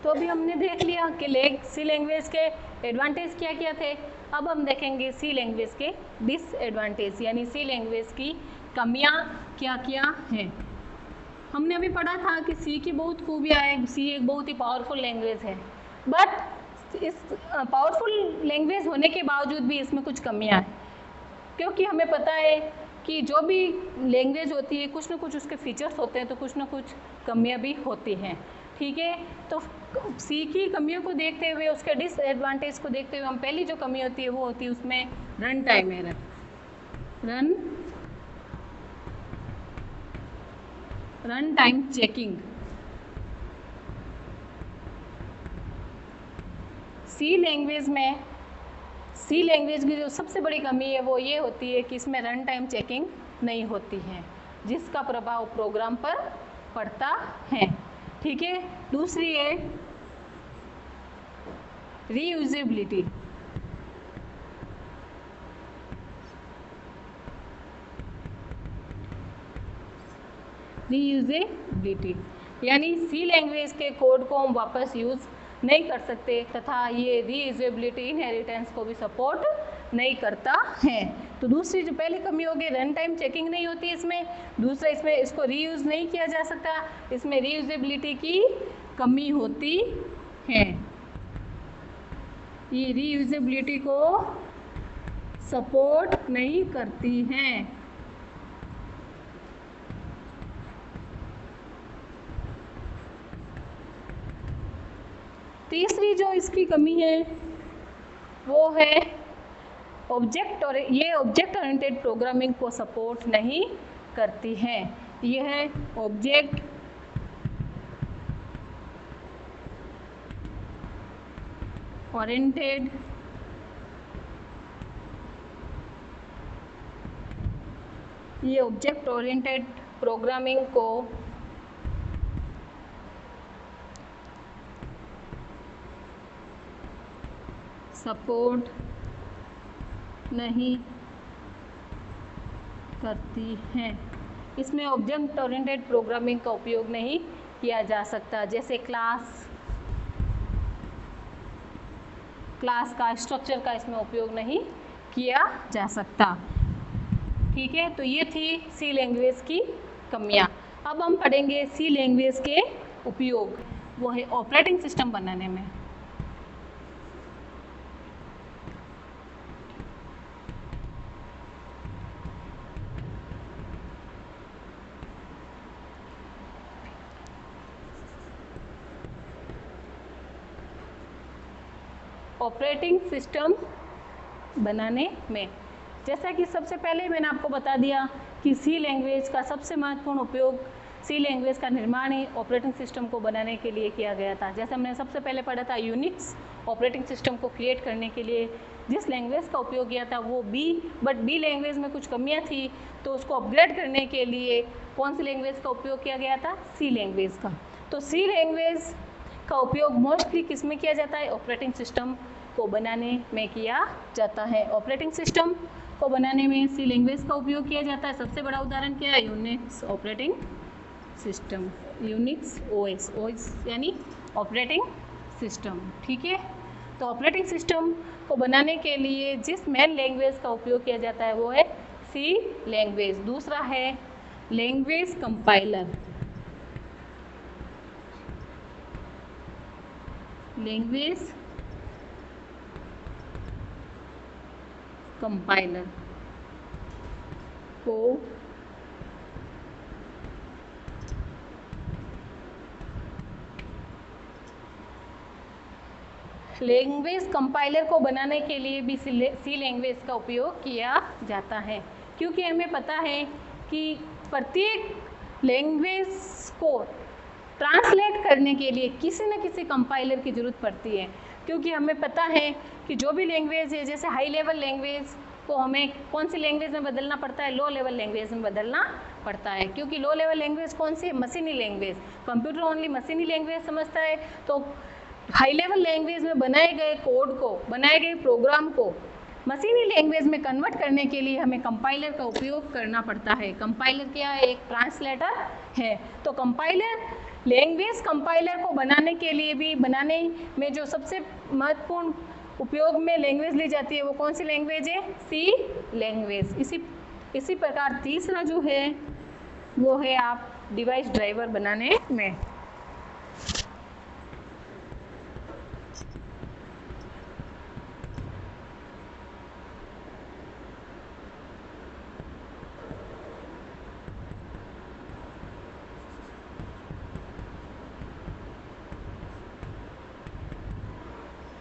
तो अभी हमने देख लिया कि सी लैंग्वेज के एडवांटेज क्या क्या थे। अब हम देखेंगे सी लैंग्वेज के डिसएडवांटेज, यानी सी लैंग्वेज की कमियां क्या क्या हैं। हमने अभी पढ़ा था कि सी की बहुत खूबियाँ है, सी एक बहुत ही पावरफुल लैंग्वेज है, बट इस पावरफुल लैंग्वेज होने के बावजूद भी इसमें कुछ कमियां हैं, क्योंकि हमें पता है कि जो भी लैंग्वेज होती है कुछ ना कुछ उसके फीचर्स होते हैं, तो कुछ ना कुछ कमियां भी होती हैं। ठीक है, तो सी की कमियों को देखते हुए, उसके डिसएडवांटेज को देखते हुए, हम पहली जो कमी होती है वो होती है उसमें run time error. Run time checking. C language की जो सबसे बड़ी कमी है वो ये होती है कि इसमें रन टाइम चेकिंग नहीं होती है, जिसका प्रभाव प्रोग्राम पर पड़ता है। ठीक है, दूसरी है रीयूजेबिलिटी। यानी सी लैंग्वेज के कोड को हम वापस यूज नहीं कर सकते, तथा ये रीयूजेबिलिटी इनहेरिटेंस को भी सपोर्ट नहीं करता है। तो दूसरी जो पहली कमी होगी, रन टाइम चेकिंग नहीं होती इसमें। दूसरा, इसमें इसको रीयूज नहीं किया जा सकता, इसमें रीयूजेबिलिटी की कमी होती है। ये रीयूजेबिलिटी को सपोर्ट नहीं करती है। तीसरी जो इसकी कमी है वो है ऑब्जेक्ट ओरिएंटेड प्रोग्रामिंग को सपोर्ट नहीं करती है। ये है ऑब्जेक्ट ओरिएंटेड प्रोग्रामिंग को सपोर्ट नहीं करती है। इसमें ऑब्जेक्ट ओरिएंटेड प्रोग्रामिंग का उपयोग नहीं किया जा सकता, जैसे क्लास का स्ट्रक्चर का इसमें उपयोग नहीं किया जा सकता। ठीक है, तो ये थी सी लैंग्वेज की कमियां। अब हम पढ़ेंगे सी लैंग्वेज के उपयोग, वो है ऑपरेटिंग सिस्टम बनाने में। ऑपरेटिंग सिस्टम बनाने में, जैसा कि सबसे पहले मैंने आपको बता दिया कि सी लैंग्वेज का सबसे महत्वपूर्ण उपयोग, सी लैंग्वेज का निर्माण ही ऑपरेटिंग सिस्टम को बनाने के लिए किया गया था। जैसे हमने सबसे पहले पढ़ा था, यूनिक्स ऑपरेटिंग सिस्टम को क्रिएट करने के लिए जिस लैंग्वेज का उपयोग किया था वो बट बी लैंग्वेज में कुछ कमियां थी, तो उसको अपग्रेड करने के लिए कौन सी लैंग्वेज का उपयोग किया गया था? सी लैंग्वेज का। तो सी लैंग्वेज का उपयोग मोस्टली किस में किया जाता है? ऑपरेटिंग सिस्टम को बनाने में किया जाता है। ऑपरेटिंग सिस्टम को बनाने में सी लैंग्वेज का उपयोग किया जाता है। सबसे बड़ा उदाहरण क्या है? Unix operating system, Unix OS यानी ऑपरेटिंग सिस्टम। ठीक है, तो ऑपरेटिंग सिस्टम को बनाने के लिए जिस मेन लैंग्वेज का उपयोग किया जाता है वो है सी लैंग्वेज। दूसरा है लैंग्वेज कंपाइलर। लैंग्वेज कंपाइलर को लैंग्वेज कंपाइलर को बनाने के लिए भी सी लैंग्वेज का उपयोग किया जाता है, क्योंकि हमें पता है कि प्रत्येक लैंग्वेज को ट्रांसलेट करने के लिए किसी न किसी कंपाइलर की ज़रूरत पड़ती है। क्योंकि हमें पता है कि जो भी लैंग्वेज है, जैसे हाई लेवल लैंग्वेज को हमें कौन सी लैंग्वेज में बदलना पड़ता है? लो लेवल लैंग्वेज में बदलना पड़ता है, क्योंकि लो लेवल लैंग्वेज कौन सी है? मशीनी लैंग्वेज। कंप्यूटर ओनली मशीनी लैंग्वेज समझता है। तो हाई लेवल लैंग्वेज में बनाए गए कोड को, बनाए गए प्रोग्राम को मशीनी लैंग्वेज में कन्वर्ट करने के लिए हमें कंपाइलर का उपयोग करना पड़ता है। कंपाइलर क्या है? एक ट्रांसलेटर है। तो कंपाइलर लैंग्वेज कंपाइलर को बनाने के लिए भी, बनाने में जो सबसे महत्वपूर्ण उपयोग में लैंग्वेज ली जाती है वो कौन सी लैंग्वेज है? सी लैंग्वेज। इसी प्रकार तीसरा जो है वो है आप डिवाइस ड्राइवर बनाने में।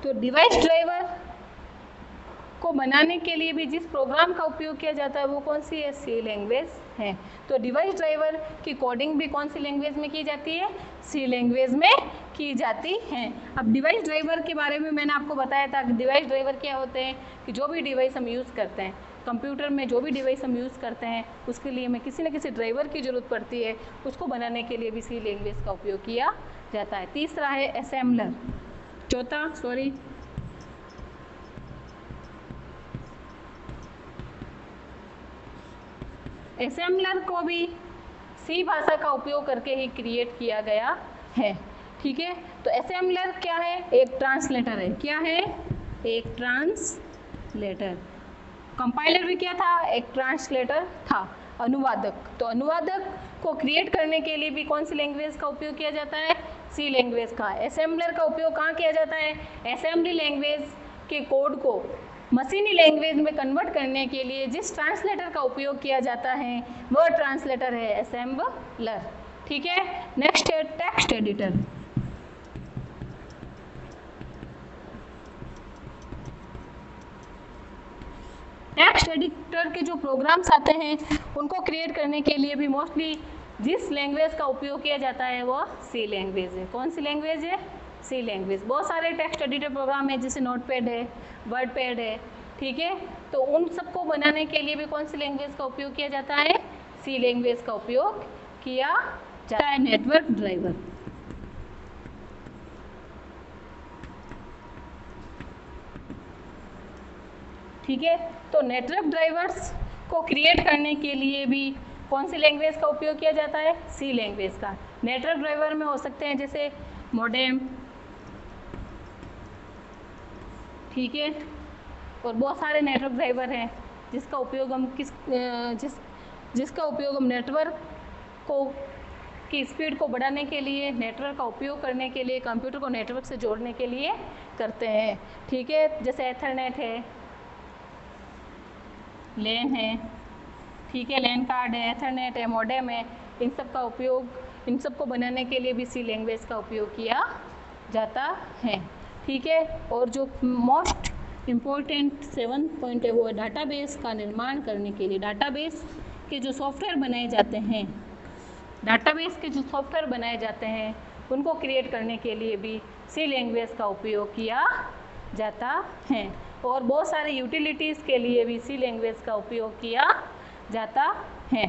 तो डिवाइस ड्राइवर को बनाने के लिए भी जिस प्रोग्राम का उपयोग किया जाता है वो कौन सी है? सी लैंग्वेज है। तो डिवाइस ड्राइवर की कोडिंग भी कौन सी लैंग्वेज में की जाती है? सी लैंग्वेज में की जाती है। अब डिवाइस ड्राइवर के बारे में मैंने आपको बताया था कि डिवाइस ड्राइवर क्या होते हैं कि जो भी डिवाइस हम यूज़ करते हैं कंप्यूटर में, जो भी डिवाइस हम यूज़ करते हैं उसके लिए हमें किसी न किसी ड्राइवर की ज़रूरत पड़ती है। उसको बनाने के लिए भी सी लैंग्वेज का उपयोग किया जाता है। तीसरा है असेंबलर। असेंबलर को भी सी भाषा का उपयोग करके ही क्रिएट किया गया है। ठीक है, तो असेंबलर क्या है? एक ट्रांसलेटर है। क्या है? एक ट्रांसलेटर। कंपाइलर भी क्या था? एक ट्रांसलेटर था। अनुवादक, तो अनुवादक को क्रिएट करने के लिए भी कौन सी लैंग्वेज का उपयोग किया जाता है? सी लैंग्वेज का। असेंबलर का उपयोग कहाँ किया जाता है? असेंबली लैंग्वेज के कोड को मशीनी लैंग्वेज में कन्वर्ट करने के लिए जिस ट्रांसलेटर का उपयोग किया जाता है वह ट्रांसलेटर है असेंबलर। ठीक है, नेक्स्ट है टेक्स्ट एडिटर। टेक्स्ट एडिटर के जो प्रोग्राम्स आते हैं उनको क्रिएट करने के लिए भी मोस्टली जिस लैंग्वेज का उपयोग किया जाता है वो सी लैंग्वेज है। कौन सी लैंग्वेज है? सी लैंग्वेज। बहुत सारे टेक्स्ट एडिटर प्रोग्राम है जैसे नोटपैड है, वर्डपैड है। ठीक है, तो उन सबको बनाने के लिए भी कौन सी लैंग्वेज का उपयोग किया जाता है? सी लैंग्वेज का उपयोग किया जाता है। Network driver. ठीक है, तो नेटवर्क ड्राइवर्स को क्रिएट करने के लिए भी कौन सी लैंग्वेज का उपयोग किया जाता है? सी लैंग्वेज का। नेटवर्क ड्राइवर में हो सकते हैं जैसे मॉडेम, ठीक है, और बहुत सारे नेटवर्क ड्राइवर हैं जिसका उपयोग हम जिसका उपयोग हम नेटवर्क को की स्पीड को बढ़ाने के लिए, नेटवर्क का उपयोग करने के लिए, कंप्यूटर को नेटवर्क से जोड़ने के लिए करते हैं। ठीक है, जैसे एथरनेट है, लैन है, ठीक है, लैन कार्ड है, एथरनेट है, मॉडेम है। इन सब को बनाने के लिए भी सी लैंग्वेज का उपयोग किया जाता है। ठीक है, और जो मोस्ट इम्पोर्टेंट 7 पॉइंट है वो है डाटाबेस का निर्माण करने के लिए। डाटाबेस के जो सॉफ्टवेयर बनाए जाते हैं उनको क्रिएट करने के लिए भी सी लैंग्वेज का उपयोग किया जाता है। और बहुत सारे यूटिलिटीज़ के लिए भी सी लैंग्वेज का उपयोग किया जाता है।